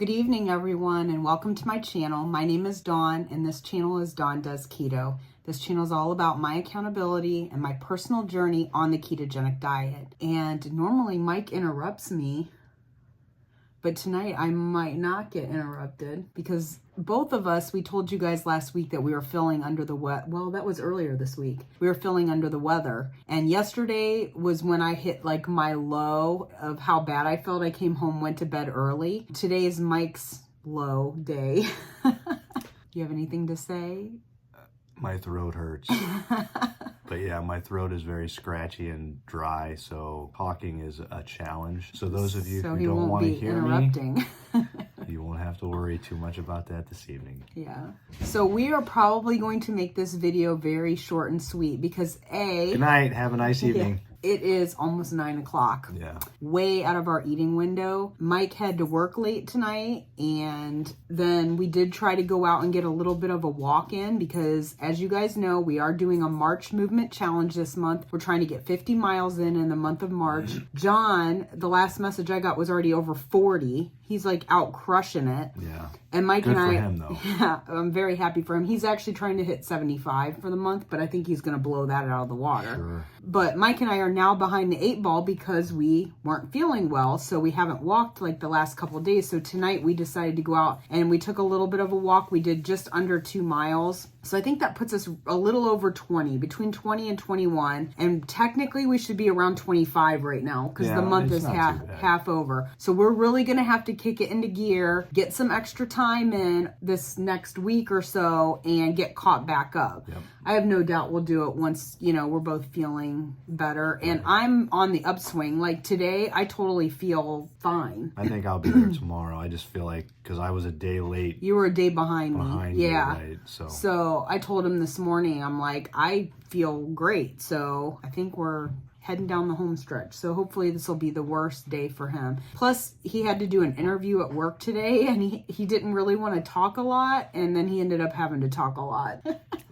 Good evening, everyone, and welcome to my channel. My name is Dawn, and this channel is Dawn Does Keto. This channel is all about my accountability and my personal journey on the ketogenic diet. And normally Mike interrupts me, but tonight I might not get interrupted because both of us, we told you guys last week that we were feeling under the well, that was earlier this week. We were feeling under the weather. And yesterday was when I hit like my low of how bad I felt. I came home, went to bed early. Today is Mike's low day. You have anything to say? My throat hurts. But yeah, my throat is very scratchy and dry, so talking is a challenge. So those of you who don't want to hear me, you won't have to worry too much about that this evening. Yeah. So we are probably going to make this video very short and sweet because Good night. Have a nice evening. It is almost 9 o'clock. Yeah. Way out of our eating window. Mike had to work late tonight, and then we did try to go out and get a little bit of a walk in because, as you guys know, we are doing a March movement challenge this month. We're trying to get 50 miles in the month of March. John, the last message I got was already over 40. He's like out crushing it. Yeah. And Mike Good and for I, him, though. Yeah, I'm very happy for him. He's actually trying to hit 75 for the month, but I think he's going to blow that out of the water. Sure. But Mike and I are now behind the 8 ball because we weren't feeling well, so we haven't walked like the last couple of days. So tonight we decided to go out and we took a little bit of a walk. We did just under 2 miles. So I think that puts us a little over 20, between 20 and 21. And technically we should be around 25 right now because the month is half over. So we're really going to have to kick it into gear, get some extra time in this next week or so, and get caught back up. Yep. I have no doubt we'll do it once, we're both feeling better. And I'm on the upswing. Like today, I totally feel fine. I think I'll be there tomorrow. I just feel like, because I was a day late. You were a day behind me. Yeah. You, right? So I told him this morning, I'm like, I feel great. So I think we're heading down the home stretch. So hopefully this will be the worst day for him. Plus, he had to do an interview at work today, and he didn't really want to talk a lot, and then he ended up having to talk a lot.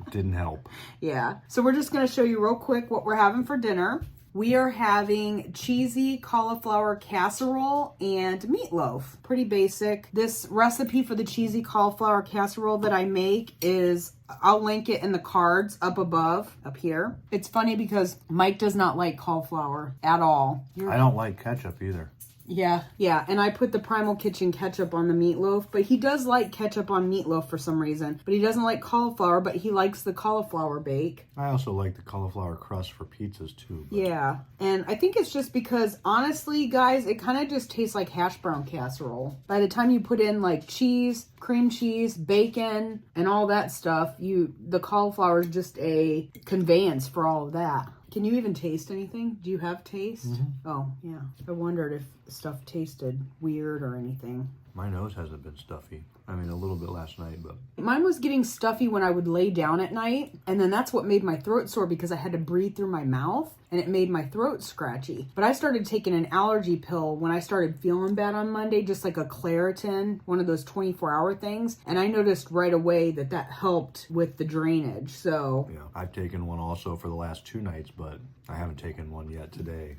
Didn't help. Yeah. So we're just going to show you real quick what we're having for dinner. We are having cheesy cauliflower casserole and meatloaf. Pretty basic. This recipe for the cheesy cauliflower casserole that I make is, I'll link it in the cards up above, up here. It's funny because Mike does not like cauliflower at all. I don't like ketchup either. Yeah, and I put the Primal Kitchen ketchup on the meatloaf, but he does like ketchup on meatloaf for some reason. But he doesn't like cauliflower, but he likes the cauliflower bake. I also like the cauliflower crust for pizzas too. But... Yeah, and I think it's just because, honestly, guys, it kind of just tastes like hash brown casserole. By the time you put in like cheese, cream cheese, bacon, and all that stuff, the cauliflower is just a conveyance for all of that. Can you even taste anything? Do you have taste? Mm-hmm. Oh, yeah. I wondered if stuff tasted weird or anything. My nose hasn't been stuffy. I mean, a little bit last night, but... Mine was getting stuffy when I would lay down at night, and then that's what made my throat sore because I had to breathe through my mouth, and it made my throat scratchy. But I started taking an allergy pill when I started feeling bad on Monday, just like a Claritin, one of those 24-hour things, and I noticed right away that helped with the drainage, so... Yeah, I've taken one also for the last 2 nights, but I haven't taken one yet today.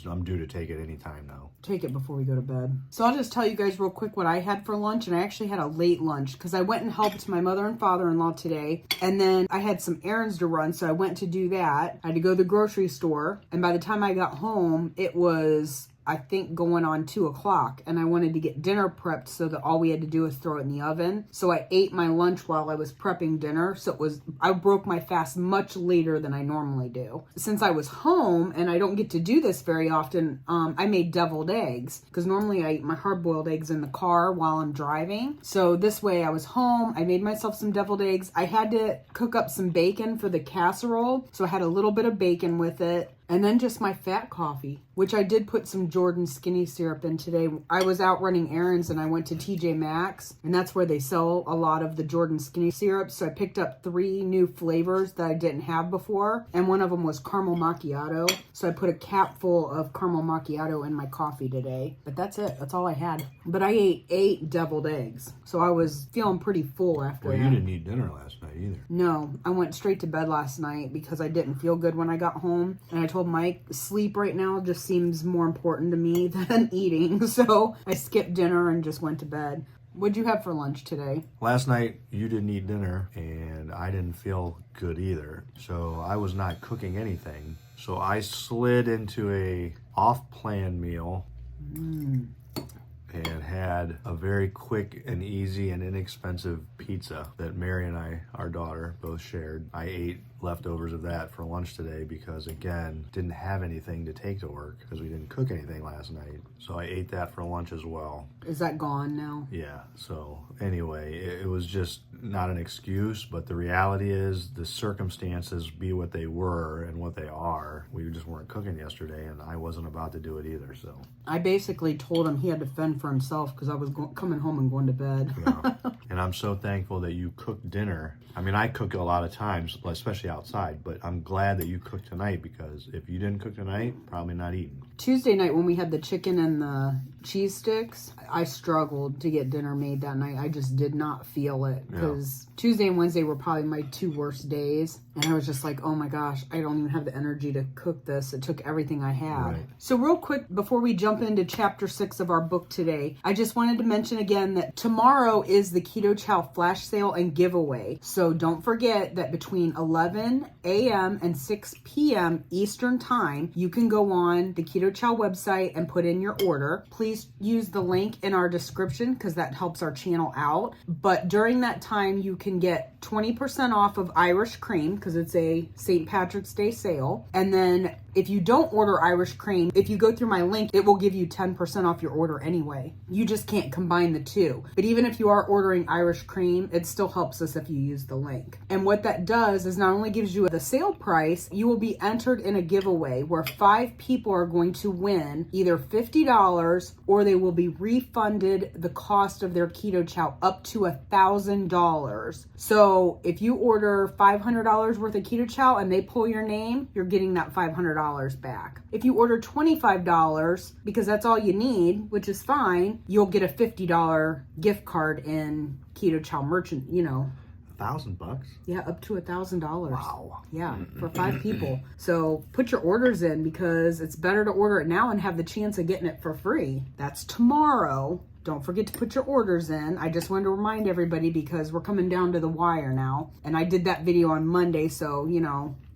I'm due to take it anytime now. Take it before we go to bed. So I'll just tell you guys real quick what I had for lunch, and I actually had a late lunch because I went and helped my mother and father-in-law today, and then I had some errands to run, so I went to do that. I had to go to the grocery store, and by the time I got home, it was, I think, going on 2 o'clock, and I wanted to get dinner prepped so that all we had to do was throw it in the oven. So I ate my lunch while I was prepping dinner, so I broke my fast much later than I normally do. Since I was home, and I don't get to do this very often, I made deviled eggs, because normally I eat my hard-boiled eggs in the car while I'm driving. So this way I was home, I made myself some deviled eggs. I had to cook up some bacon for the casserole, so I had a little bit of bacon with it. And then just my fat coffee, which I did put some Jordan skinny syrup in today. I was out running errands and I went to TJ Maxx, and that's where they sell a lot of the Jordan skinny syrup. So I picked up 3 new flavors that I didn't have before, and one of them was caramel macchiato. So I put a cap full of caramel macchiato in my coffee today. But that's it. That's all I had. But I ate 8 deviled eggs, so I was feeling pretty full after that. Well, you didn't eat dinner last night either. No, I went straight to bed last night because I didn't feel good when I got home, and I told Mike, sleep right now just seems more important to me than eating. So I skipped dinner and just went to bed. What'd you have for lunch today? Last night, you didn't eat dinner, and I didn't feel good either. So I was not cooking anything. So I slid into a off-plan meal and had a very quick and easy and inexpensive pizza that Mary and I, our daughter, both shared. I ate leftovers of that for lunch today because, again, didn't have anything to take to work because we didn't cook anything last night. So I ate that for lunch as well. Is that gone now? Yeah. So anyway, it was just not an excuse, but the reality is the circumstances be what they were and what they are. We just weren't cooking yesterday, and I wasn't about to do it either. So I basically told him he had to fend for himself because I was coming home and going to bed. Yeah. And I'm so thankful that you cooked dinner. I mean, I cook a lot of times, especially outside, but I'm glad that you cooked tonight because if you didn't cook tonight, probably not eating. Tuesday night when we had the chicken and the cheese sticks, I struggled to get dinner made that night. I just did not feel it because Tuesday and Wednesday were probably my 2 worst days. And I was just like, oh my gosh, I don't even have the energy to cook this. It took everything I had. Right. So real quick, before we jump into chapter 6 of our book today, I just wanted to mention again that tomorrow is the KetOH-IO flash sale and giveaway. So don't forget that between 11 a.m. and 6 p.m. Eastern time, you can go on the KetOH-IO website and put in your order. Please use the link in our description because that helps our channel out. But during that time, you can get 20% off of Irish cream because it's a St. Patrick's Day sale. And then if you don't order Irish cream, if you go through my link, it will give you 10% off your order anyway. You just can't combine the two. But even if you are ordering Irish cream, it still helps us if you use the link. And what that does is not only gives you the sale price, you will be entered in a giveaway where 5 people are going to win either $50 or they will be refunded the cost of their KetOH-IO up to $1,000. So if you order $500 worth of KetOH-IO and they pull your name, you're getting that $500 back. If you order $25, because that's all you need, which is fine, you'll get a $50 gift card in KetOH-IO merchant, $1,000? Yeah, up to $1,000. Wow. Yeah, for 5 people. So put your orders in because it's better to order it now and have the chance of getting it for free. That's tomorrow. Don't forget to put your orders in. I just wanted to remind everybody because we're coming down to the wire now. And I did that video on Monday, so,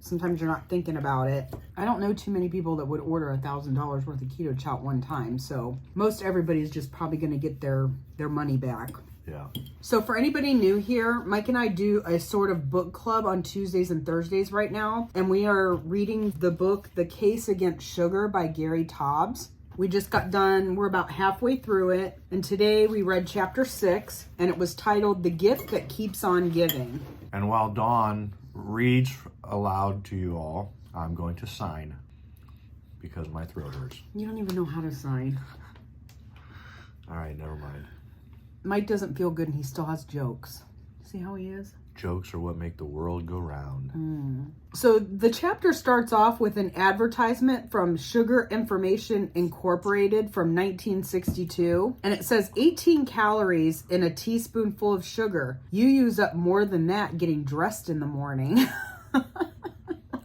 sometimes you're not thinking about it. I don't know too many people that would order $1,000 worth of KetOH-IO at one time. So most everybody's just probably going to get their money back. Yeah. So for anybody new here, Mike and I do a sort of book club on Tuesdays and Thursdays right now. And we are reading the book, The Case Against Sugar by Gary Taubes. We just got done, we're about halfway through it. And today we read chapter 6 and it was titled The Gift That Keeps on Giving. And while Dawn reads aloud to you all, I'm going to sign because my throat hurts. You don't even know how to sign. All right, never mind. Mike doesn't feel good and he still has jokes. See how he is? Jokes are what make the world go round. So the chapter starts off with an advertisement from Sugar Information Incorporated from 1962. And it says 18 calories in a teaspoonful of sugar. You use up more than that getting dressed in the morning.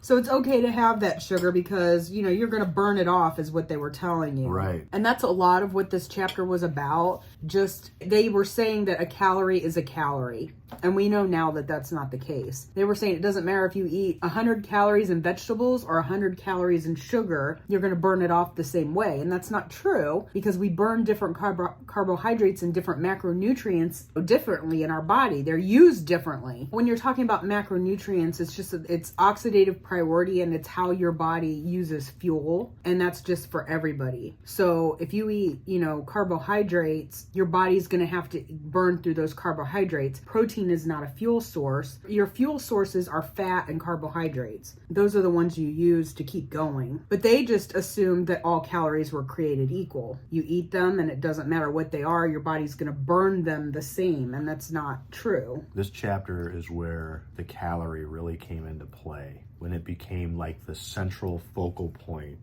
So it's okay to have that sugar because, you're going to burn it off is what they were telling you. Right. And that's a lot of what this chapter was about. Just, they were saying that a calorie is a calorie. And we know now that that's not the case. They were saying it doesn't matter if you eat 100 calories in vegetables or 100 calories in sugar, you're going to burn it off the same way. And that's not true because we burn different carbohydrates and different macronutrients differently in our body. They're used differently. When you're talking about macronutrients, it's oxidative priority and it's how your body uses fuel. And that's just for everybody. So if you eat, carbohydrates, your body's going to have to burn through those carbohydrates. Protein is not a fuel source. Your fuel sources are fat and carbohydrates. Those are the ones you use to keep going. But they just assumed that all calories were created equal. You eat them and it doesn't matter what they are, your body's going to burn them the same. And that's not true. This chapter is where the calorie really came into play, when it became like the central focal point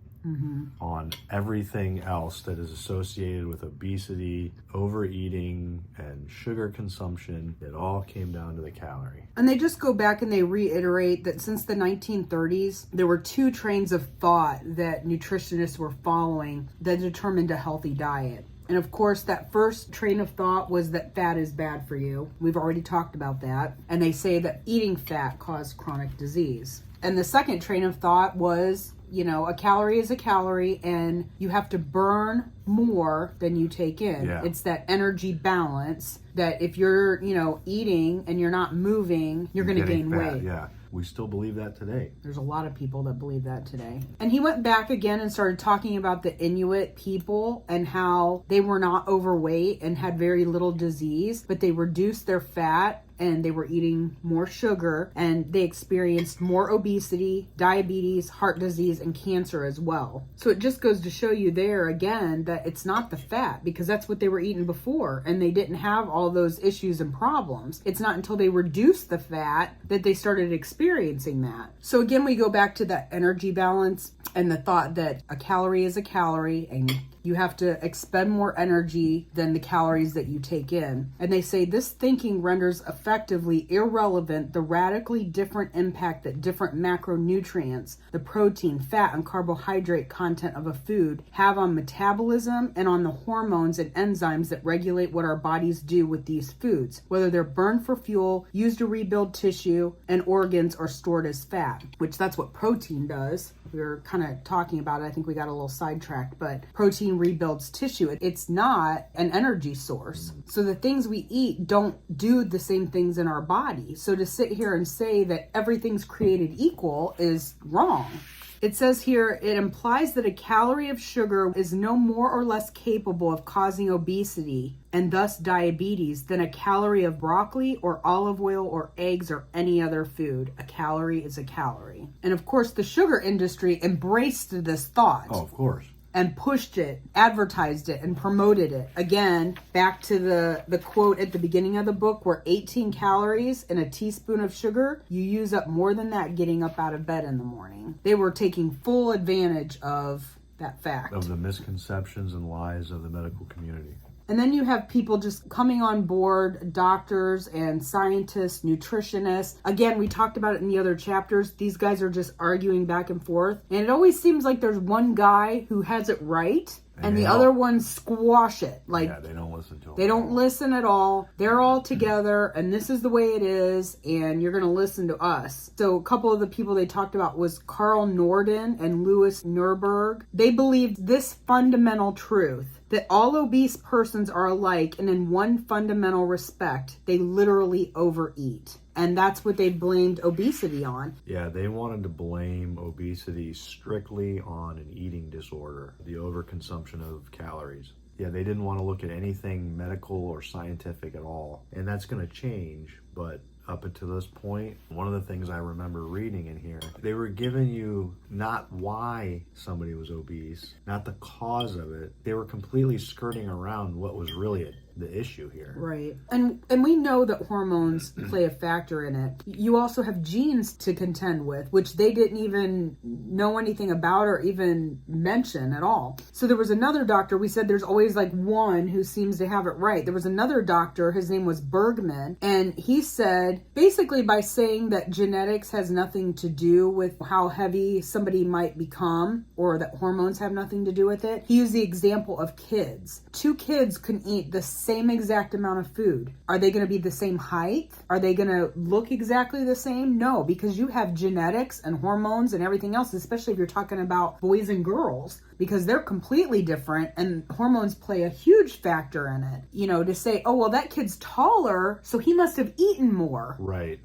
on everything else that is associated with obesity, overeating, and sugar consumption. It all came down to the calorie. And they just go back and they reiterate that since the 1930s, there were two trains of thought that nutritionists were following that determined a healthy diet. And of course, that first train of thought was that fat is bad for you. We've already talked about that. And they say that eating fat caused chronic disease. And the second train of thought was, a calorie is a calorie and you have to burn more than you take in. Yeah. It's that energy balance that if you're, eating and you're not moving, you're going to gain weight. Yeah. We still believe that today. There's a lot of people that believe that today. And he went back again and started talking about the Inuit people and how they were not overweight and had very little disease, but they reduced their fat and they were eating more sugar and they experienced more obesity, diabetes, heart disease, and cancer as well. So it just goes to show you there again that it's not the fat, because that's what they were eating before and they didn't have all those issues and problems. It's not until they reduced the fat that they started experiencing that. So again, we go back to that energy balance and the thought that a calorie is a calorie and you have to expend more energy than the calories that you take in. And they say this thinking renders effectively irrelevant the radically different impact that different macronutrients, the protein, fat, and carbohydrate content of a food have on metabolism and on the hormones and enzymes that regulate what our bodies do with these foods, whether they're burned for fuel, used to rebuild tissue and organs, or stored as fat, which that's what protein does. We were kind of talking about it. I think we got a little sidetracked, but protein rebuilds tissue. It's not an energy source. So the things we eat don't do the same things in our body. So to sit here and say that everything's created equal is wrong. It says here, it implies that a calorie of sugar is no more or less capable of causing obesity and thus diabetes than a calorie of broccoli or olive oil or eggs or any other food. A calorie is a calorie. And of course, the sugar industry embraced this thought. Oh, of course. And pushed it, advertised it, and promoted it. Again, back to the quote at the beginning of the book where 18 calories in a teaspoon of sugar, you use up more than that getting up out of bed in the morning. They were taking full advantage of that fact. Of the misconceptions and lies of the medical community. And then you have people just coming on board, doctors and scientists, nutritionists. Again, we talked about it in the other chapters. These guys are just arguing back and forth. And it always seems like there's one guy who has it right and the other ones squash it. Yeah, they don't listen to them. They don't listen at all. They're all together and this is the way it is and you're going to listen to us. So a couple of the people they talked about was Carl Norden and Louis Nurburg. They believed this fundamental truth, that all obese persons are alike and in one fundamental respect, they literally overeat. And that's what they blamed obesity on. Yeah, they wanted to blame obesity strictly on an eating disorder, the overconsumption of calories. Yeah, they didn't want to look at anything medical or scientific at all. And that's going to change, but up until this point, one of the things I remember reading in here, they were giving you not why somebody was obese, not the cause of it. They were completely skirting around what was really the issue here. Right. And we know that hormones play a factor in it. You also have genes to contend with, which they didn't even know anything about or even mention at all. So there was another doctor, we said there's always like one who seems to have it right. There was another doctor, his name was Bergman, and he said basically by saying that genetics has nothing to do with how heavy somebody might become or that hormones have nothing to do with it, he used the example of kids. Two kids can eat the same exact amount of food. Are they going to be the same height? Are they going to look exactly the same? No, because you have genetics and hormones and everything else, especially if you're talking about boys and girls, because they're completely different and hormones play a huge factor in it. You know, to say, oh, well, that kid's taller, so he must have eaten more. Right.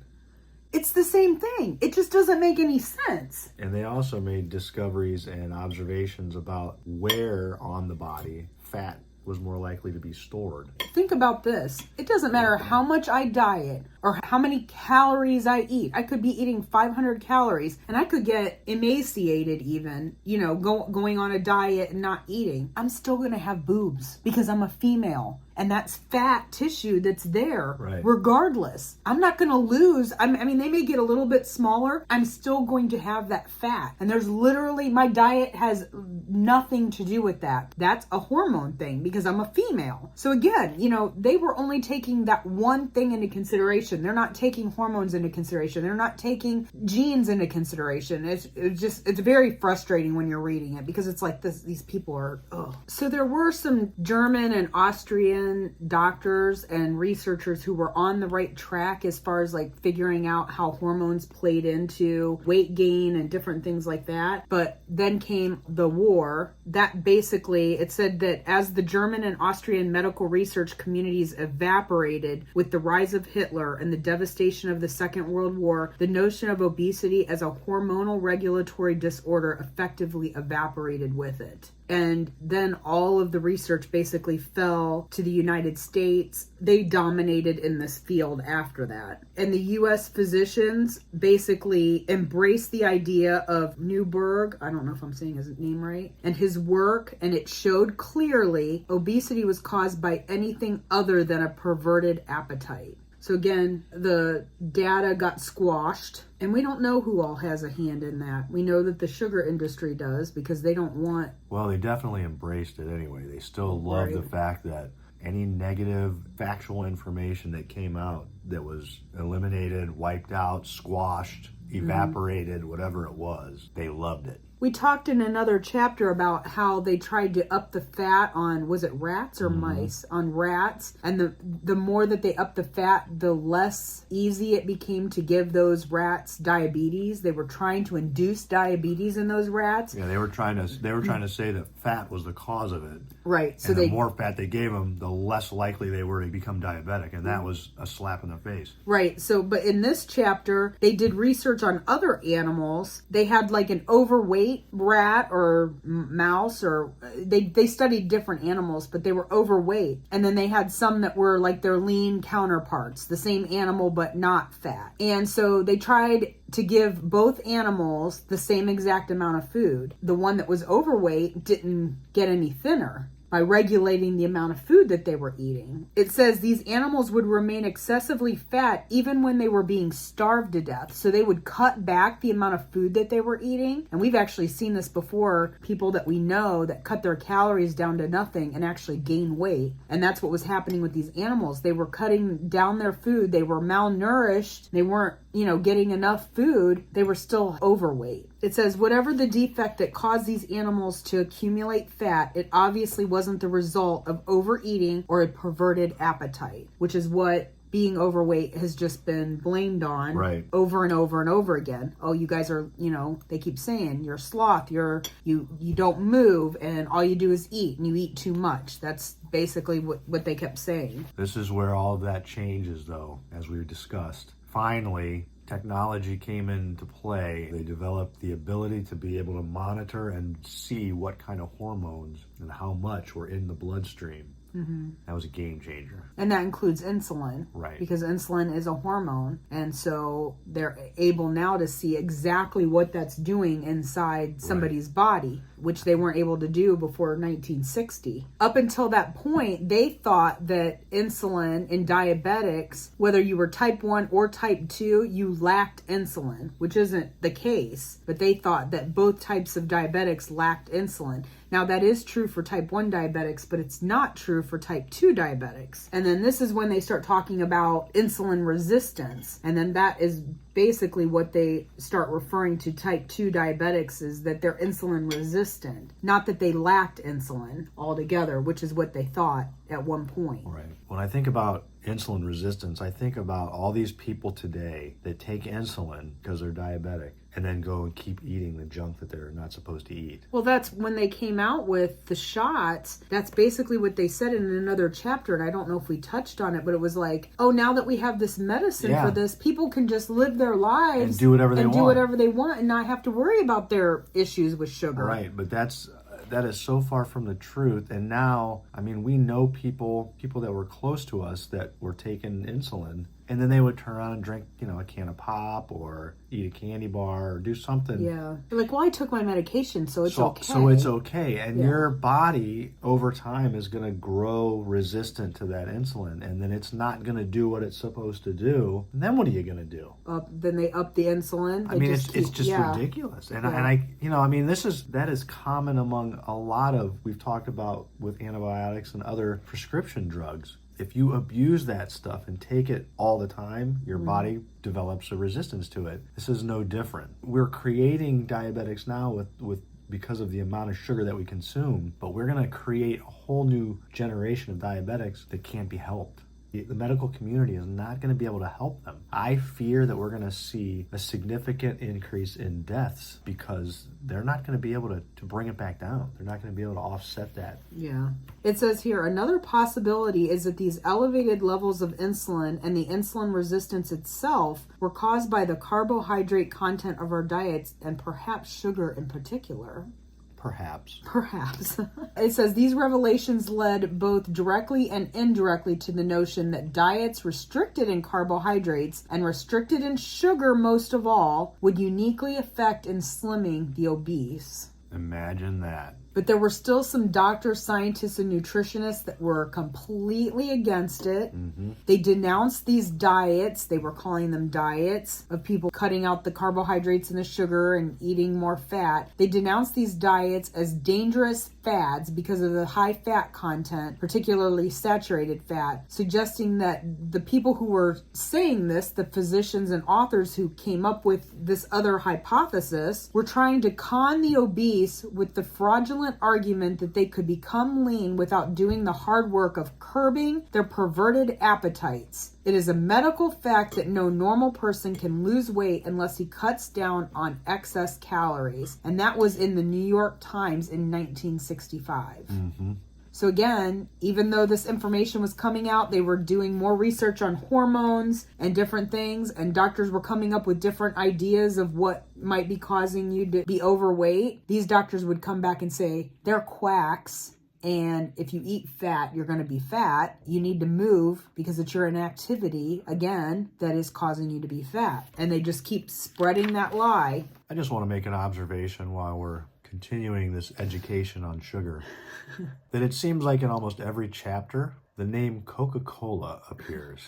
It's the same thing. It just doesn't make any sense. And they also made discoveries and observations about where on the body fat was more likely to be stored. Think about this. It doesn't matter how much I diet or how many calories I eat. I could be eating 500 calories and I could get emaciated even, going on a diet and not eating. I'm still going to have boobs because I'm a female. And that's fat tissue that's there right. regardless. I'm not going to lose. I mean, they may get a little bit smaller. I'm still going to have that fat. And there's literally, my diet has nothing to do with that. That's a hormone thing because I'm a female. So again, you know, they were only taking that one thing into consideration. They're not taking hormones into consideration. They're not taking genes into consideration. It's very frustrating when you're reading it because it's like these people are, ugh. So there were some German and Austrian doctors and researchers who were on the right track as far as like figuring out how hormones played into weight gain and different things like that. But then came the war. That basically, it said that as the German and Austrian medical research communities evaporated with the rise of Hitler and the devastation of the Second World War, the notion of obesity as a hormonal regulatory disorder effectively evaporated with it. And then all of the research basically fell to the United States. They dominated in this field after that. And the U.S. physicians basically embraced the idea of Newberg, I don't know if I'm saying his name right, and his work, and it showed clearly obesity was caused by anything other than a perverted appetite. So again, the data got squashed, and we don't know who all has a hand in that. We know that the sugar industry does because they don't want... Well, they definitely embraced it anyway. They still love the fact that any negative factual information that came out that was eliminated, wiped out, squashed, evaporated, whatever it was, they loved it. We talked in another chapter about how they tried to up the fat on, was it rats or mice? On rats. And the more that they upped the fat, the less easy it became to give those rats diabetes. They were trying to induce diabetes in those rats. Yeah, they were trying to say that fat was the cause of it. Right. So and the more fat they gave them, the less likely they were to become diabetic. And that was a slap in the face. Right. So, but in this chapter, they did research on other animals. They had like an overweight rat or mouse, or they studied different animals, but they were overweight. And then they had some that were like their lean counterparts, the same animal but not fat. And so they tried to give both animals the same exact amount of food. The one that was overweight didn't get any thinner by regulating the amount of food that they were eating. It says these animals would remain excessively fat even when they were being starved to death. So they would cut back the amount of food that they were eating. And we've actually seen this before, people that we know that cut their calories down to nothing and actually gain weight. And that's what was happening with these animals. They were cutting down their food. They were malnourished. They weren't, getting enough food. They were still overweight. It says, whatever the defect that caused these animals to accumulate fat, it obviously wasn't the result of overeating or a perverted appetite, which is what being overweight has just been blamed on over and over and over again. Oh, you guys are, they keep saying you're a sloth, you don't move, and all you do is eat, and you eat too much. That's basically what they kept saying. This is where all of that changes, though, as we discussed. Finally, technology came into play. They developed the ability to be able to monitor and see what kind of hormones and how much were in the bloodstream. Mm-hmm. That was a game changer. And that includes insulin. Right. Because insulin is a hormone. And so they're able now to see exactly what that's doing inside somebody's body, which they weren't able to do before 1960. Up until that point, they thought that insulin in diabetics, whether you were type 1 or type 2, you lacked insulin, which isn't the case. But they thought that both types of diabetics lacked insulin. Now, that is true for type 1 diabetics, but it's not true for type 2 diabetics. And then this is when they start talking about insulin resistance. And then that is basically what they start referring to type 2 diabetics, is that they're insulin resistant. Not that they lacked insulin altogether, which is what they thought at one point. Right. When I think about insulin resistance, I think about all these people today that take insulin because they're diabetic and then go and keep eating the junk that they're not supposed to eat. Well, that's when they came out with the shots. That's basically what they said in another chapter, and I don't know if we touched on it, but it was like, oh, now that we have this medicine for this, people can just live their lives and do whatever they want and not have to worry about their issues with sugar. Right, but that is so far from the truth. And now, we know people that were close to us that were taking insulin And then they would turn around and drink, a can of pop or eat a candy bar or do something. Yeah. They're like, well, I took my medication, so it's okay. So it's okay. And your body over time is going to grow resistant to that insulin. And then it's not going to do what it's supposed to do. And then what are you going to do? Then they up the insulin. It's just ridiculous. And that is common among a lot of, we've talked about with antibiotics and other prescription drugs. If you abuse that stuff and take it all the time, your body develops a resistance to it. This is no different. We're creating diabetics now because of the amount of sugar that we consume, but we're going to create a whole new generation of diabetics that can't be helped. The medical community is not going to be able to help them. I fear that we're going to see a significant increase in deaths because they're not going to be able to bring it back down. They're not going to be able to offset that. Yeah. It says here, another possibility is that these elevated levels of insulin and the insulin resistance itself were caused by the carbohydrate content of our diets and perhaps sugar in particular. Perhaps. It says these revelations led both directly and indirectly to the notion that diets restricted in carbohydrates and restricted in sugar most of all would uniquely affect in slimming the obese. Imagine that. But there were still some doctors, scientists, and nutritionists that were completely against it. Mm-hmm. They denounced these diets. They were calling them diets of people cutting out the carbohydrates and the sugar and eating more fat. They denounced these diets as dangerous fads because of the high fat content, particularly saturated fat, suggesting that the people who were saying this, the physicians and authors who came up with this other hypothesis, were trying to con the obese with the fraudulent argument that they could become lean without doing the hard work of curbing their perverted appetites. It is a medical fact that no normal person can lose weight unless he cuts down on excess calories. And that was in the New York Times in 1965. Mm-hmm. So again, even though this information was coming out, they were doing more research on hormones and different things, and doctors were coming up with different ideas of what might be causing you to be overweight. These doctors would come back and say, they're quacks, and if you eat fat, you're going to be fat. You need to move because it's your inactivity, again, that is causing you to be fat. And they just keep spreading that lie. I just want to make an observation while we're continuing this education on sugar, that it seems like in almost every chapter, the name Coca-Cola appears.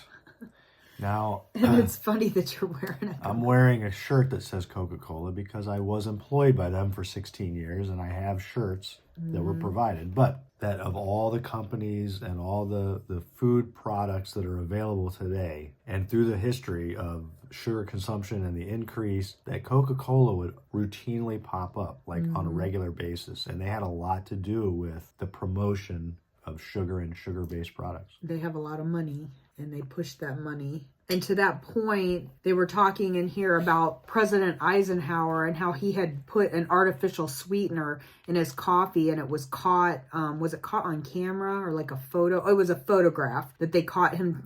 Now, and it's funny that you're wearing it. I'm wearing a shirt that says Coca-Cola because I was employed by them for 16 years and I have shirts that were provided. But that of all the companies and all the food products that are available today, and through the history of sugar consumption and the increase, that Coca-Cola would routinely pop up like on a regular basis. And they had a lot to do with the promotion of sugar and sugar-based products. They have a lot of money and they push that money. And to that point, they were talking in here about President Eisenhower and how he had put an artificial sweetener in his coffee, and it was caught, was it caught on camera or like a photo? Oh, it was a photograph that they caught him,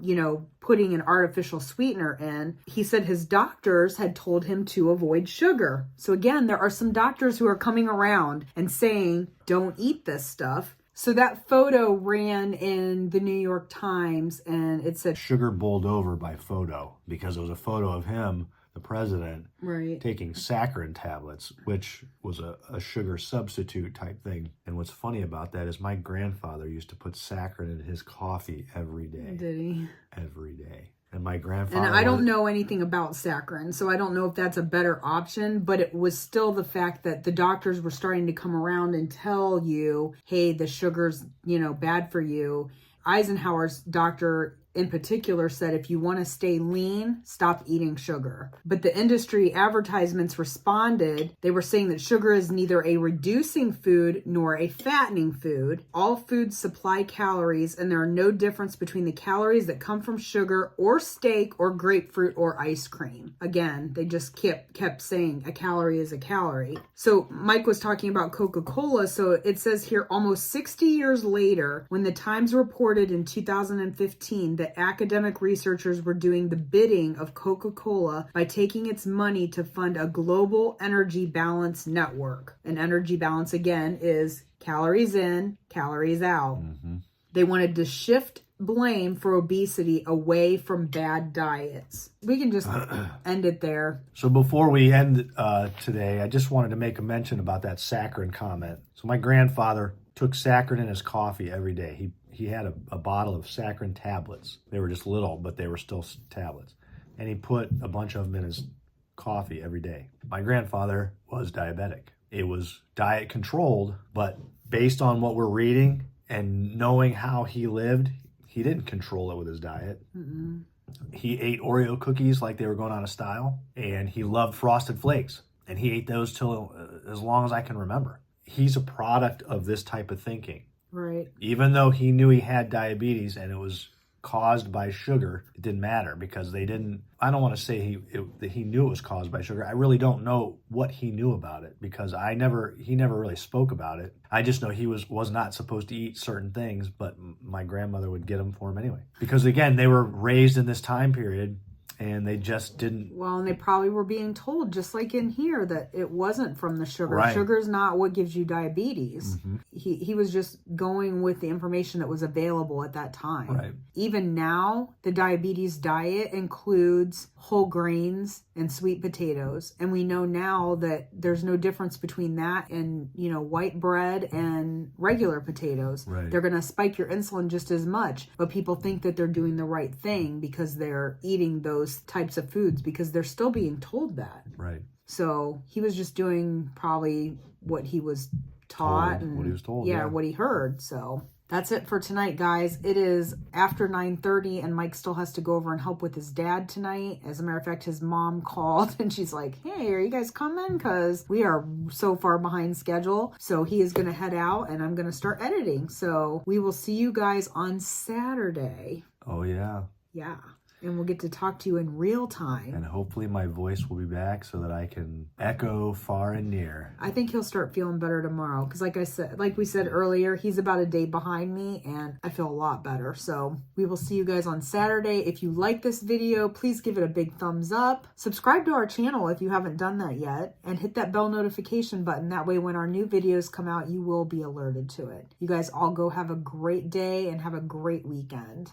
putting an artificial sweetener in. He said his doctors had told him to avoid sugar. So again, there are some doctors who are coming around and saying, don't eat this stuff. So that photo ran in the New York Times, and it said sugar bowled over by photo, because it was a photo of him, the president, taking saccharin tablets, which was a sugar substitute type thing. And what's funny about that is my grandfather used to put saccharin in his coffee every day. Did he? Every day. And my grandfather... And I don't know anything about saccharin, so I don't know if that's a better option, but it was still the fact that the doctors were starting to come around and tell you, hey, the sugar's, bad for you. Eisenhower's doctor in particular said, if you want to stay lean, stop eating sugar. But the industry advertisements responded. They were saying that sugar is neither a reducing food nor a fattening food. All foods supply calories, and there are no difference between the calories that come from sugar or steak or grapefruit or ice cream. Again, they just kept saying a calorie is a calorie. So Mike was talking about Coca-Cola. So it says here, almost 60 years later, when the Times reported in 2015 that academic researchers were doing the bidding of Coca-Cola by taking its money to fund a global energy balance network. And energy balance, again, is calories in, calories out. Mm-hmm. They wanted to shift blame for obesity away from bad diets. We can just end it there. So before we end today, I just wanted to make a mention about that saccharin comment. So my grandfather took saccharin in his coffee every day. He had a bottle of saccharin tablets. They were just little, but they were still tablets. And he put a bunch of them in his coffee every day. My grandfather was diabetic. It was diet controlled, but based on what we're reading and knowing how he lived, he didn't control it with his diet. Mm-mm. He ate Oreo cookies like they were going out of style, and he loved Frosted Flakes, and he ate those till as long as I can remember. He's a product of this type of thinking. Right. Even though he knew he had diabetes and it was caused by sugar, it didn't matter because they didn't. I don't want to say that he knew it was caused by sugar. I really don't know what he knew about it because he never really spoke about it. I just know he was not supposed to eat certain things, but my grandmother would get them for him anyway. Because again, they were raised in this time period and they just didn't. Well, and they probably were being told, just like in here, that it wasn't from the sugar. Right. Sugar's not what gives you diabetes. Mm-hmm. He was just going with the information that was available at that time. Right. Even now, the diabetes diet includes whole grains and sweet potatoes. And we know now that there's no difference between that and, white bread and regular potatoes. Right. They're going to spike your insulin just as much. But people think that they're doing the right thing because they're eating those types of foods because they're still being told that. Right. So he was just doing probably what he was taught and what he was told. Yeah, what he heard. So that's it for tonight, guys. It is after 9:30 and Mike still has to go over and help with his dad tonight. As a matter of fact, his mom called and she's like, hey, are you guys coming? Because we are so far behind schedule. So he is going to head out and I'm going to start editing. So we will see you guys on Saturday. Oh, yeah. Yeah. And we'll get to talk to you in real time. And hopefully my voice will be back so that I can echo far and near. I think he'll start feeling better tomorrow. Because like we said earlier, he's about a day behind me and I feel a lot better. So we will see you guys on Saturday. If you like this video, please give it a big thumbs up. Subscribe to our channel if you haven't done that yet. And hit that bell notification button. That way when our new videos come out, you will be alerted to it. You guys all go have a great day and have a great weekend.